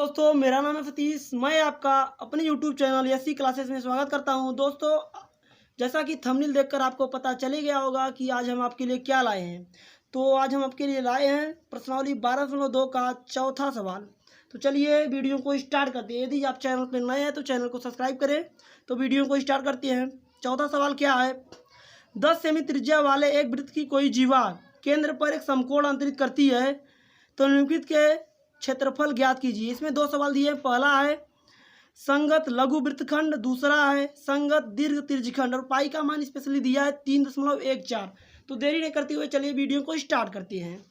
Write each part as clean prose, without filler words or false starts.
दोस्तों मेरा नाम है सतीश। मैं आपका अपने YouTube चैनल एससी क्लासेस में स्वागत करता हूं। दोस्तों जैसा कि थंबनेल देखकर आपको पता चल ही गया होगा कि आज हम आपके लिए क्या लाए हैं। तो आज हम आपके लिए लाए हैं प्रश्नावली 12.2 का चौथा सवाल। तो चलिए वीडियो को स्टार्ट करते हैं। यदि आप चैनल पर नए हैं तो चैनल को सब्सक्राइब करें। तो वीडियो को स्टार्ट करते हैं। चौथा सवाल क्या है, 10 सेमी त्रिज्या वाले एक वृत्त की कोई जीवा केंद्र पर एक समकोण अंतरित करती है तो निम्नलिखित के क्षेत्रफल ज्ञात कीजिए। इसमें दो सवाल दिए हैं। पहला है संगत लघु वृत्तखंड, दूसरा है संगत दीर्घ त्रिज्यखंड और पाई का मान स्पेशली दिया है 3.14। तो देरी नहीं करते हुए चलिए वीडियो को स्टार्ट करते हैं।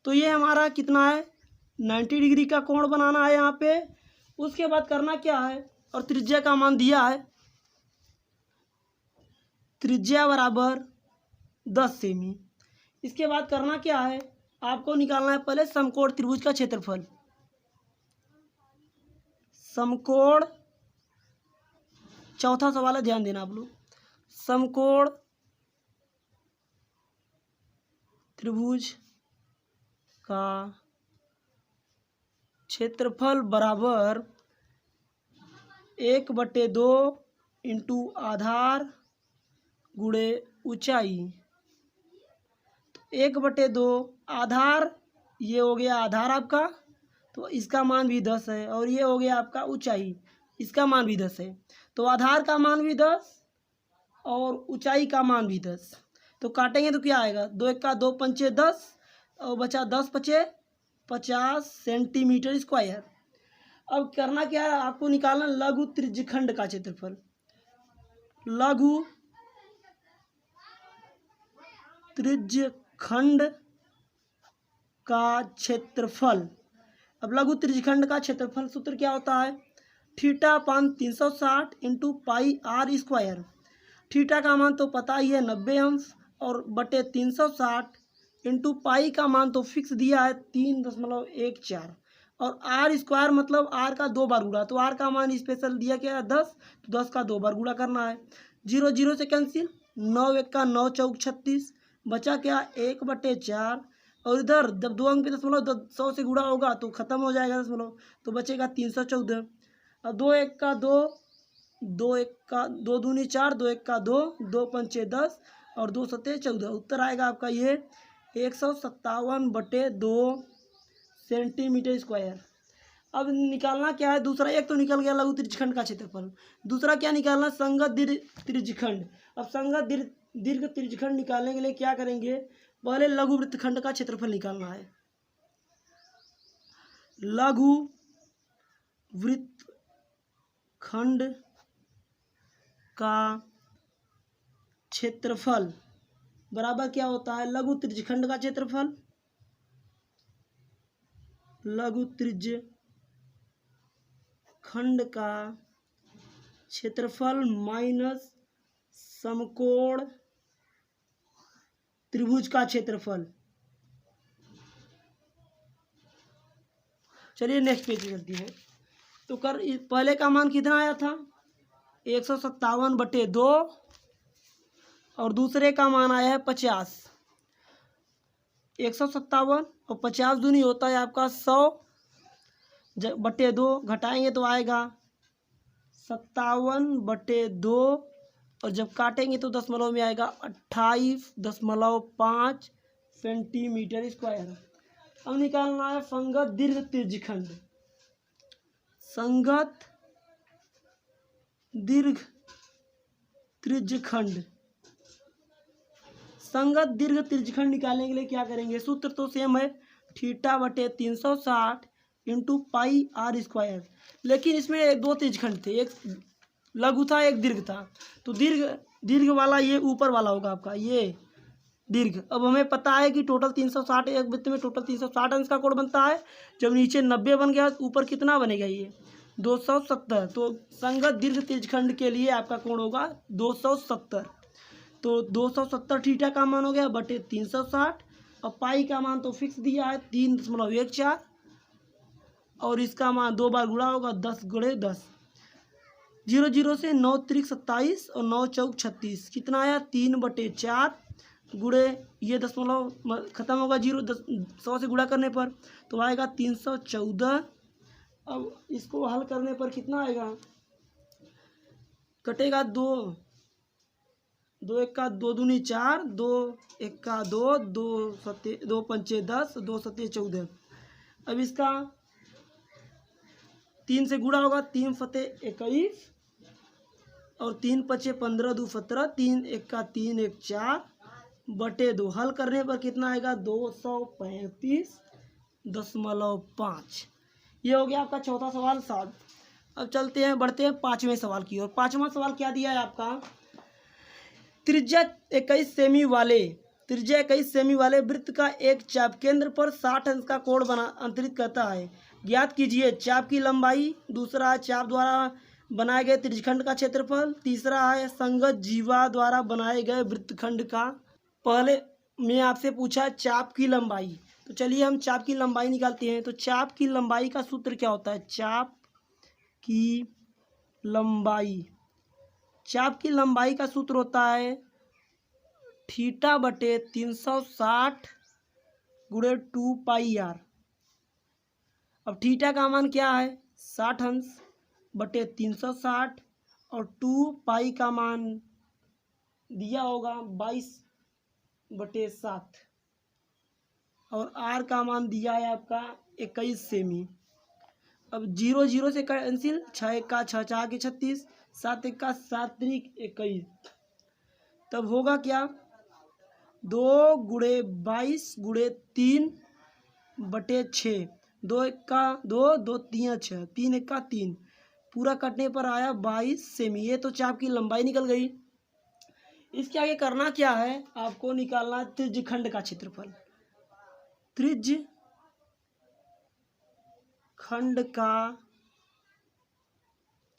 तो ये हमारा कितना है, 90 डिग्री का कोण बनाना है यहाँ पे। उसके बाद करना क्या है, और त्रिज्या का मान दिया है, त्रिज्या बराबर 10 सेमी। इसके बाद करना क्या है, आपको निकालना है पहले समकोण त्रिभुज का क्षेत्रफल। समकोण, चौथा सवाल है, ध्यान देना आप लोग। समकोण त्रिभुज का क्षेत्रफल बराबर 1/2 इंटू आधार गुणे ऊंचाई। 1/2 आधार, ये हो गया आधार आपका, तो इसका मान भी 10 है। और ये हो गया आपका ऊंचाई, इसका मान भी 10 है। तो आधार का मान भी 10 और ऊंचाई का मान भी 10। तो काटेंगे तो क्या आएगा, 2 × 1 = 2 × 5 = 10 और बचा 10 × 5 = 50 सेंटीमीटर स्क्वायर। अब करना क्या है, आपको निकालना लघु त्रिज्यखंड का क्षेत्रफल। लघु त्रिज्यखंड का क्षेत्रफल। अब लघु त्रिज्यखंड का क्षेत्रफल सूत्र क्या होता है, θ/360 इंटू πr²। थीटा का मान तो पता ही है 90 अंश और बटे 360 इंटू पाई का मान तो फिक्स दिया है 3.14 और r² मतलब r का 2 बार गुणा। तो r का मान स्पेशल दिया क्या है 10, तो 10 का 2 बार गुणा करना है। 0 0 से कैंसिल, 9 × 1 = 9 × 4 = 36, बचा क्या 1/4। और इधर जब 2 अंक पे दशमलव 100 से गुणा होगा तो खत्म हो जाएगा दशमलव, तो बचेगा 314। अब 2 × 1 = 2, 2 × 1 = 2 दूनी 4, 2 × 1 = 2, 2 × 5 = 10 और 2 × 7 = 14। उत्तर आएगा आपका ये 157/2 सेंटीमीटर स्क्वायर। अब निकालना क्या है दूसरा, एक तो निकल गया लघु त्रिज्यखंड का क्षेत्रफल, दूसरा क्या निकालना, संगत दीर्घ त्रिज्यखंड। अब संगत दीर्घ त्रिज्यखंड निकालने के लिए क्या करेंगे, पहले लघु वृत्तखंड का क्षेत्रफल निकालना है। लघु वृत्तखंड का क्षेत्रफल बराबर क्या होता है, लघु त्रिज्यखंड का क्षेत्रफल, लघु त्रिज्यखंड का क्षेत्रफल माइनस समकोण त्रिभुज का क्षेत्रफल। चलिए नेक्स्ट पेज पे चलती है। तो पहले का मान कितना आया था, 157/2 और दूसरे का मान आया है 50। 157 और 50 दूनी होता है आपका 100/2, घटाएंगे तो आएगा 57/2 और जब काटेंगे तो दशमलव में आएगा 28.5 सेंटीमीटर स्क्वायर। अब निकालना है संगत दीर्घ त्रिज्यखंड। संगत दीर्घ त्रिज्यखंड, संगत दीर्घ त्रिज्यखंड निकालने के लिए क्या करेंगे, सूत्र तो सेम है, θ/360 इंटू πr²। लेकिन इसमें 2 त्रिज्यखंड थे, एक लघु था एक दीर्घ था। तो दीर्घ वाला ये ऊपर वाला होगा आपका, ये दीर्घ। अब हमें पता है कि टोटल 360, एक वृत्त में टोटल 360 अंश का कोण बनता है। जब नीचे 90 बन गया ऊपर कितना बनेगा, ये 270। तो संगत दीर्घ त्रिज्यखंड के लिए आपका कोण होगा 270। तो 270 थीटा का मान हो गया बटे 360 और पाई का मान तो फिक्स दिया है 3.14 और इसका मान 2 बार गुणा होगा 10 × 10। 0 0 से 9 × 3 = 27 और 9 × 4 = 36, कितना आया 3/4 गुणे ये दशमलव खत्म होगा 100 से गुणा करने पर, तो आएगा 314 अब इसको हल करने पर कितना आएगा, कटेगा 2, 2 एक का 2 दूनी 4, 2 एक का 2, 2 पंचे 10, 2 सत्ते 14। अब इसका 3 से गुणा होगा, 3 फते 21 और 3 पचे 15, 2 17, 3 एक का 3 एक 4 बटे 2। हल करने पर कितना आएगा, 235.5। ये हो गया आपका चौथा सवाल सॉल्व। अब चलते हैं, बढ़ते हैं पाँचवें सवाल की ओर। पाँचवा सवाल क्या दिया है आपका, त्रिज्या 21 सेमी वाले वृत्त का एक चाप केंद्र पर 60 अंश का कोण बना अंतरित करता है। ज्ञात कीजिए चाप की लंबाई, दूसरा है चाप द्वारा बनाए गए त्रिज्यखंड का क्षेत्रफल, तीसरा है संगत जीवा द्वारा बनाए गए वृत्तखंड का। पहले मैं आपसे पूछा चाप की लंबाई, तो चलिए हम चाप की लंबाई निकालते हैं। तो चाप की लंबाई का सूत्र क्या होता है, चाप की लंबाई का सूत्र होता है थीटा बटे 360 गुणे 2 पाई आर। अब थीटा का मान क्या है, 60 अंश बटे 360 और 2 पाई का मान दिया होगा 22/7 और आर का मान दिया है आपका 21 सेमी। अब 0 0 से कैंसिल, 6 एक का 6 4 के 36, 7 एक का 7 त्रिक 21। तब होगा क्या, 2 गुणे 22 गुणे 3 बटे 6, 2 एक का 2, 2 3 6, 3 एक का 3, पूरा कटने पर आया 22 सेमी। ये तो चाप की लंबाई निकल गई। इसके आगे करना क्या है, आपको निकालना त्रिज्यखंड का क्षेत्रफल। त्रिज्यखंड का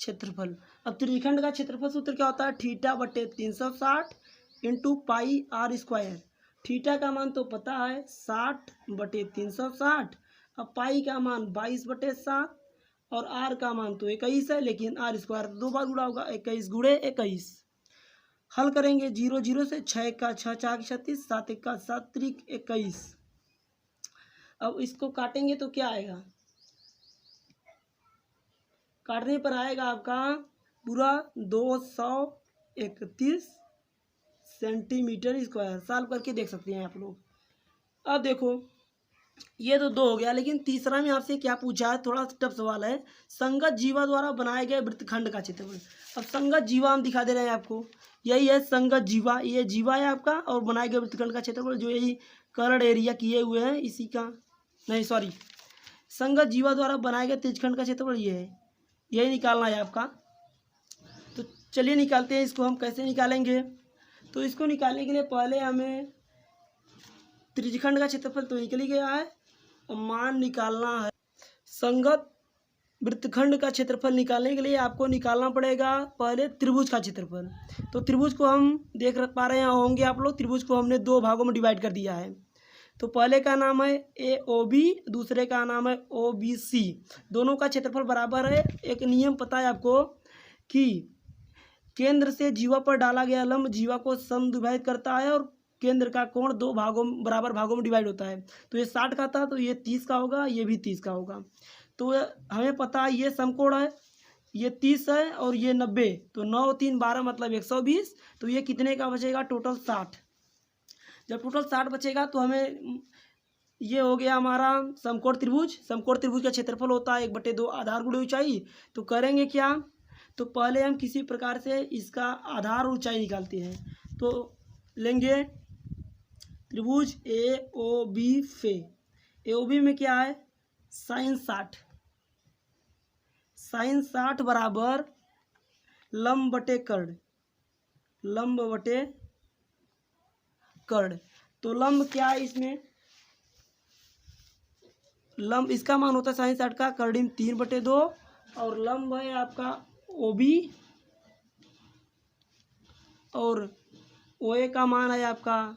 क्षेत्रफल। अब त्रिज्यखंड का क्षेत्रफल सूत्र क्या होता है, थीटा बटे 360 into pi r square. Theta का मान तो पता है 60 बटे 360, अब पाई का मान 22/7 और आर का मान तो 21 है, लेकिन आर स्क्वायर 2 बार गुणा होगा, 21 गुणे 21। हल करेंगे 0 0 से, 6 एक का 6 4 36, 7 एक का 7 त्रिक 21। अब इसको काटेंगे तो क्या आएगा, काटने पर आएगा आपका पूरा 231 सेंटीमीटर स्क्वायर। सॉल्व करके देख सकते हैं आप लोग। अब देखो ये तो 2 हो गया, लेकिन तीसरा में आपसे क्या पूछा है, थोड़ा टफ सवाल है। संगत जीवा द्वारा बनाए गए वृत्तखंड का क्षेत्रफल। अब संगत जीवा हम दिखा दे रहे हैं आपको, यही है संगत जीवा, ये जीवा है आपका और बनाए गए वृत्तखंड का क्षेत्रफल जो यही कर्ण एरिया किए हुए हैं इसी का, नहीं सॉरी, संगत जीवा द्वारा बनाए गए त्रिज्यखंड का क्षेत्रफल ये है, यही निकालना है आपका। तो चलिए निकालते हैं इसको। हम कैसे निकालेंगे, तो इसको निकालने के लिए पहले हमें त्रिज्यखंड का क्षेत्रफल तो निकल ही गया है और मान निकालना है। संगत वृत्तखंड का क्षेत्रफल निकालने के लिए आपको निकालना पड़ेगा पहले त्रिभुज का क्षेत्रफल। तो त्रिभुज को हम देख पा रहे हैं होंगे आप लोग, त्रिभुज को हमने 2 भागों में डिवाइड कर दिया है। तो पहले का नाम है AOB, दूसरे का नाम है OBC। दोनों का क्षेत्रफल बराबर है। एक नियम पता है आपको कि केंद्र से जीवा पर डाला गया लंब जीवा को समद्विभाजित करता है और केंद्र का कोण 2 बराबर भागों में डिवाइड होता है। तो ये 60 का था तो ये 30 का होगा, ये भी 30 का होगा। तो हमें पता है ये समकोण है, ये 30 है और ये 90, तो 9 3 12 मतलब 120। तो ये कितने का बचेगा, टोटल 60। जब टोटल 60 बचेगा तो हमें ये हो गया हमारा समकोण त्रिभुज। समकोण त्रिभुज का क्षेत्रफल होता है 1/2 आधार गुणे ऊंचाई। तो करेंगे क्या, तो पहले हम किसी प्रकार से इसका आधार ऊंचाई निकालते हैं। तो लेंगे त्रिभुज AOB फे, AOB में क्या है sin 60 बराबर लंब बटे कर्ण। तो लंब क्या है इसमें, लंब इसका मान होता है sin 60 का कर्डिम 3/2 और लंब है आपका OB और OA का मान है आपका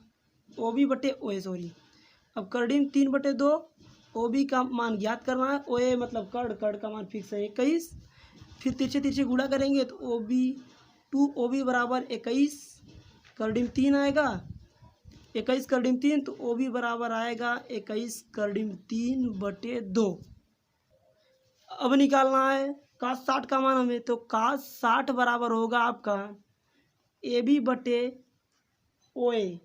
OB बटे OA सॉरी। अब कर्डिम 3/2, OB का मान ज्ञात करना है, OA मतलब कर्ण का मान फिक्स है 21। फिर तिरछे तिरछे गुणा करेंगे तो OB बराबर 21, कर्डिम 3 आएगा, 21 कर्डिम 3, तो OB बराबर आएगा 21 कर्डिम 3/2। अब निकालना है cos 60 का मान हमें, तो cos 60 बराबर होगा आपका AB बटे OA।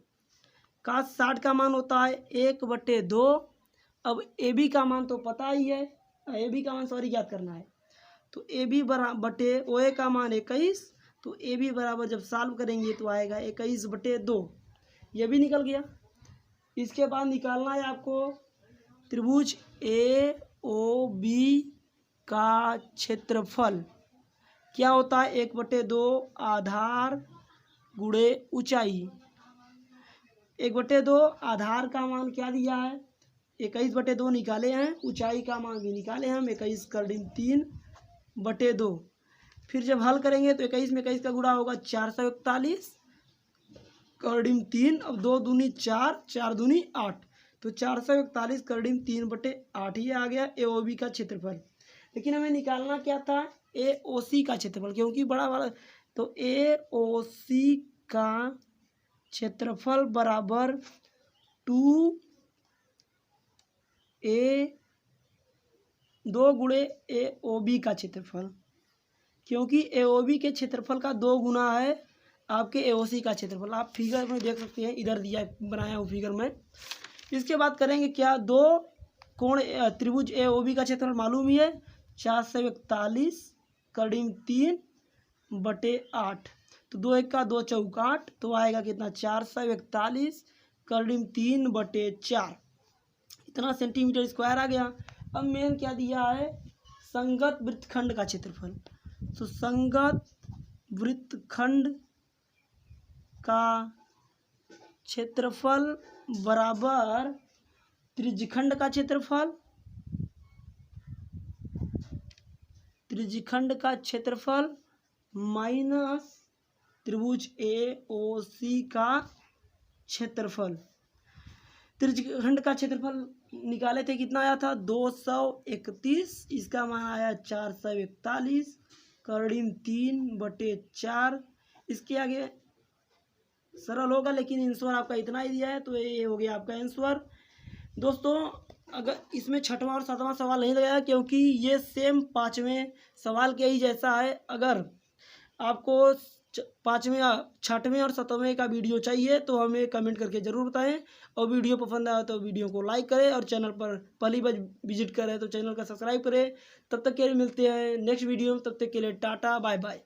cos 60 का मान होता है 1/2। अब AB का मान तो पता ही है, AB का मान सॉरी याद करना है, तो AB बटे OA का मान 21, तो AB बराबर जब सॉल्व करेंगे तो आएगा 21/2, ये भी निकल गया। इसके बाद निकालना है आपको त्रिभुज AOB का क्षेत्रफल। क्या होता है 1/2 आधार गुणे ऊंचाई। 1/2 आधार का मान क्या दिया है 21/2 निकाले हैं, ऊंचाई का मान भी निकाले हैं हम 21 कर्डिम 3/2। फिर जब हल करेंगे तो 21 में 21 का गुणा होगा 441 कर्डिम 3। अब 2 दूनी 4, 4 दूनी 8, तो 441 कर्डिम 3/8 ये आ गया AOB का क्षेत्रफल। लेकिन हमें निकालना क्या था AOC का क्षेत्रफल, क्योंकि बड़ा, तो AOC का क्षेत्रफल बराबर 2 गुणे AOB का क्षेत्रफल, क्योंकि AOB के क्षेत्रफल का 2 गुना है आपके AOC का क्षेत्रफल। आप फिगर में देख सकते हैं, इधर दिया बनाया हूँ फिगर में। इसके बाद करेंगे क्या, 2 कोण त्रिभुज AOB का क्षेत्रफल मालूम ही है 441 कर्डिम 3/8, तो 2 1 का 2 चौका 8, तो आएगा कितना 441 कर्डिम 3/4, इतना सेंटीमीटर स्क्वायर आ गया। अब मेन क्या दिया है संगत वृत्तखंड का क्षेत्रफल, तो संगत वृत्तखंड का क्षेत्रफल बराबर त्रिज्यखंड का क्षेत्रफल, त्रिज्यखंड का क्षेत्रफल माइनस त्रिभुज AOC का क्षेत्रफल। त्रिज्यखंड का क्षेत्रफल निकाले थे, कितना आया था 231, इसका मान आया 441 कर्डिम 3/4। इसके आगे सरल होगा, लेकिन आंसर आपका इतना ही दिया है, तो ये हो गया आपका आंसर। दोस्तों अगर इसमें 6वां और 7वां सवाल नहीं लगाया, क्योंकि ये सेम 5वें सवाल के ही जैसा है। अगर आपको 5वें 6वें और 7वें का वीडियो चाहिए तो हमें कमेंट करके ज़रूर बताएं, और वीडियो पसंद आया तो वीडियो को लाइक करें, और चैनल पर पहली बार विजिट करें तो चैनल का सब्सक्राइब करें। तब तक के लिए मिलते हैं नेक्स्ट वीडियो में, तब तक के लिए टाटा बाय बाय।